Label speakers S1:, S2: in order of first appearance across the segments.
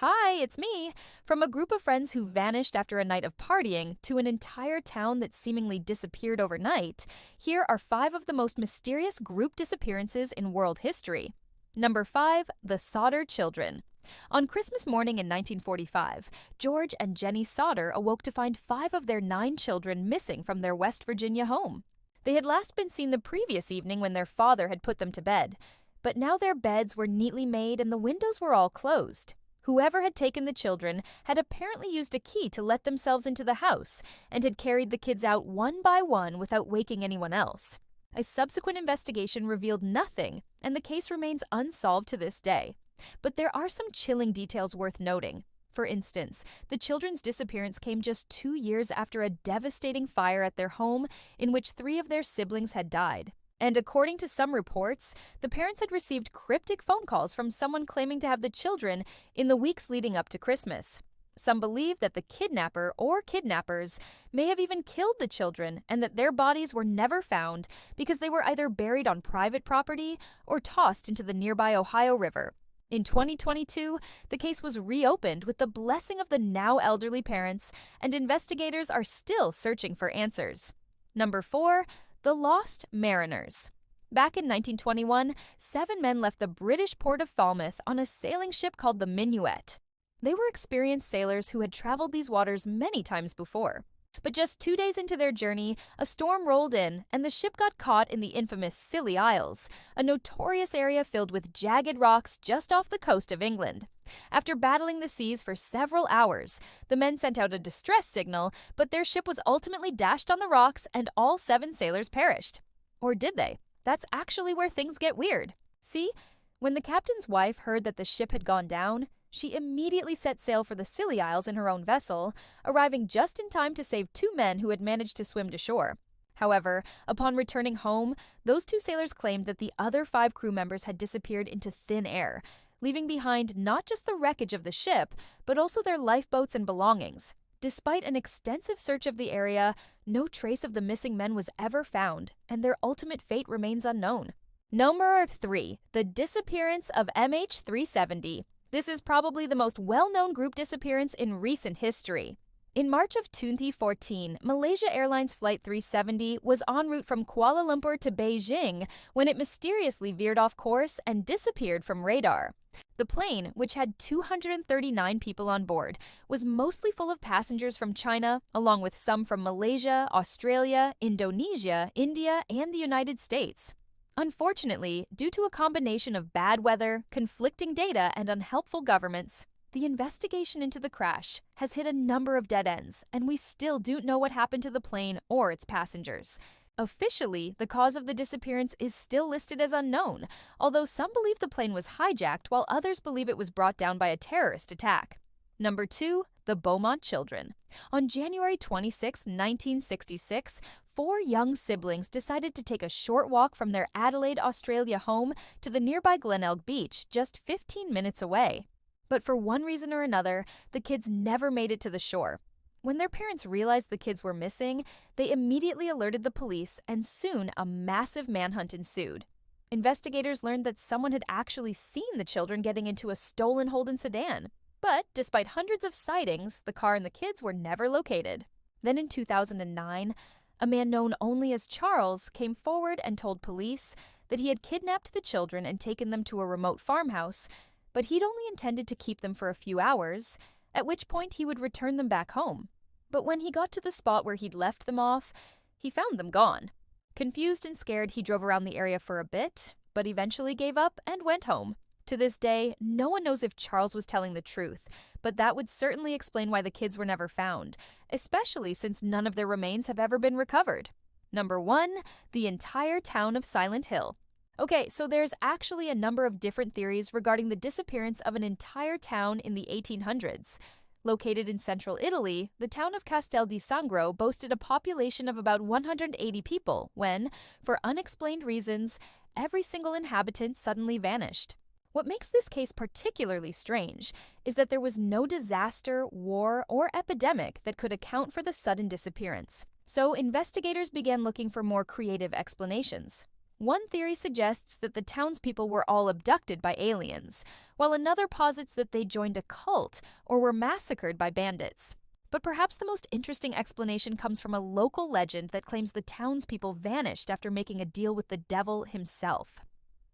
S1: Hi, it's me. From a group of friends who vanished after a night of partying to an entire town that seemingly disappeared overnight, here are five of the most mysterious group disappearances in world history. Number 5. The Sauter Children. On Christmas morning in 1945, George and Jenny Sauter awoke to find five of their nine children missing from their West Virginia home. They had last been seen the previous evening when their father had put them to bed, but now their beds were neatly made and the windows were all closed. Whoever had taken the children had apparently used a key to let themselves into the house and had carried the kids out one by one without waking anyone else. A subsequent investigation revealed nothing, and the case remains unsolved to this day. But there are some chilling details worth noting. For instance, the children's disappearance came just 2 years after a devastating fire at their home in which three of their siblings had died. And according to some reports, the parents had received cryptic phone calls from someone claiming to have the children in the weeks leading up to Christmas. Some believe that the kidnapper or kidnappers may have even killed the children and that their bodies were never found because they were either buried on private property or tossed into the nearby Ohio River. In 2022, the case was reopened with the blessing of the now elderly parents, and investigators are still searching for answers. Number 4. The Lost Mariners. Back in 1921, 7 men left the British port of Falmouth on a sailing ship called the Minuet. They were experienced sailors who had traveled these waters many times before. But just 2 days into their journey, a storm rolled in and the ship got caught in the infamous Scilly Isles, a notorious area filled with jagged rocks just off the coast of England. After battling the seas for several hours, the men sent out a distress signal, but their ship was ultimately dashed on the rocks and all 7 sailors perished. Or did they? That's actually where things get weird. See, when the captain's wife heard that the ship had gone down, she immediately set sail for the Scilly Isles in her own vessel, arriving just in time to save 2 men who had managed to swim to shore. However, upon returning home, those 2 sailors claimed that the other 5 crew members had disappeared into thin air, leaving behind not just the wreckage of the ship, but also their lifeboats and belongings. Despite an extensive search of the area, no trace of the missing men was ever found, and their ultimate fate remains unknown. Number 3. The Disappearance of MH370. This is probably the most well-known group disappearance in recent history. In March of 2014, Malaysia Airlines Flight 370 was en route from Kuala Lumpur to Beijing when it mysteriously veered off course and disappeared from radar. The plane, which had 239 people on board, was mostly full of passengers from China, along with some from Malaysia, Australia, Indonesia, India, and the United States. Unfortunately, due to a combination of bad weather, conflicting data, and unhelpful governments, the investigation into the crash has hit a number of dead ends, and we still don't know what happened to the plane or its passengers. Officially, the cause of the disappearance is still listed as unknown, although some believe the plane was hijacked while others believe it was brought down by a terrorist attack. Number 2. The Beaumont Children. On January 26, 1966, 4 young siblings decided to take a short walk from their Adelaide, Australia home to the nearby Glenelg Beach, just 15 minutes away. But for one reason or another, the kids never made it to the shore. When their parents realized the kids were missing, they immediately alerted the police, and soon a massive manhunt ensued. Investigators learned that someone had actually seen the children getting into a stolen Holden sedan. But despite hundreds of sightings, the car and the kids were never located. Then in 2009, a man known only as Charles came forward and told police that he had kidnapped the children and taken them to a remote farmhouse, but he'd only intended to keep them for a few hours, at which point he would return them back home. But when he got to the spot where he'd left them off, he found them gone. Confused and scared, he drove around the area for a bit, but eventually gave up and went home. To this day, no one knows if Charles was telling the truth, but that would certainly explain why the kids were never found, especially since none of their remains have ever been recovered. Number 1. The entire town of Silent Hill. Okay, so there's actually a number of different theories regarding the disappearance of an entire town in the 1800s. Located in central Italy, the town of Castel di Sangro boasted a population of about 180 people when, for unexplained reasons, every single inhabitant suddenly vanished. What makes this case particularly strange is that there was no disaster, war, or epidemic that could account for the sudden disappearance. So investigators began looking for more creative explanations. One theory suggests that the townspeople were all abducted by aliens, while another posits that they joined a cult or were massacred by bandits. But perhaps the most interesting explanation comes from a local legend that claims the townspeople vanished after making a deal with the devil himself.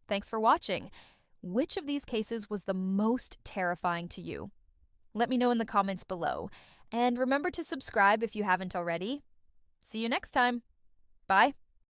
S1: Thanks for watching. Which of these cases was the most terrifying to you? Let me know in the comments below. And remember to subscribe if you haven't already. See you next time. Bye.